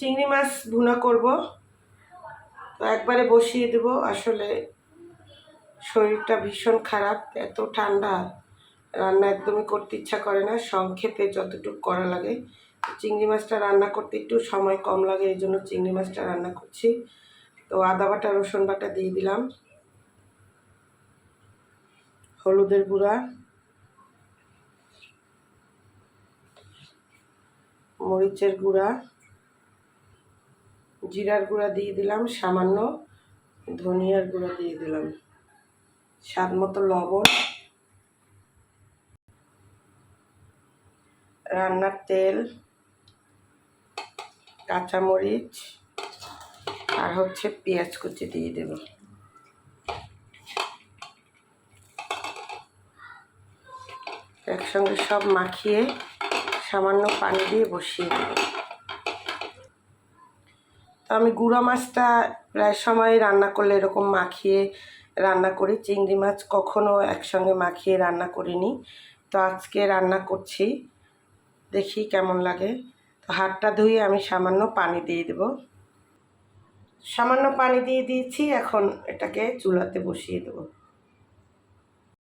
চিংড়ি মাছ ভুনা করব, তো একবারে বসিয়ে দেব। আসলে শরীরটা ভীষণ খারাপ, এত ঠান্ডা, রান্না একদমই করতে ইচ্ছা করে না। সংক্ষেপে যতটুকু করা লাগে, চিংড়ি মাছটা রান্না করতে একটু সময় কম লাগে, এই জন্য চিংড়ি মাছটা রান্না করছি। তো আদা বাটা রসুন বাটা দিয়ে দিলাম, হলুদের গুঁড়া, মরিচের গুঁড়া, জিরার গুঁড়া দিয়ে দিলাম সামান্য, ধনিয়ার গুঁড়া দিয়ে দিলাম, স্বাদ মতো লবণ, রান্নার তেল, কাঁচামরিচ আর হচ্ছে পেঁয়াজ কুচি দিয়ে দেব। একসঙ্গে সব মাখিয়ে সামান্য পানি দিয়ে বসিয়ে দেব। তো আমি গুঁড়া মাছটা প্রায় সময় রান্না করলে এরকম মাখিয়ে রান্না করি, চিংড়ি মাছ কখনো একসঙ্গে মাখিয়ে রান্না করিনি। তো আজকে রান্না করছি, দেখি কেমন লাগে। তো হাতটা ধুয়ে আমি সামান্য পানি দিয়ে দেব। সামান্য পানি দিয়ে দিয়েছি, এখন এটাকে চুলাতে বসিয়ে দেব।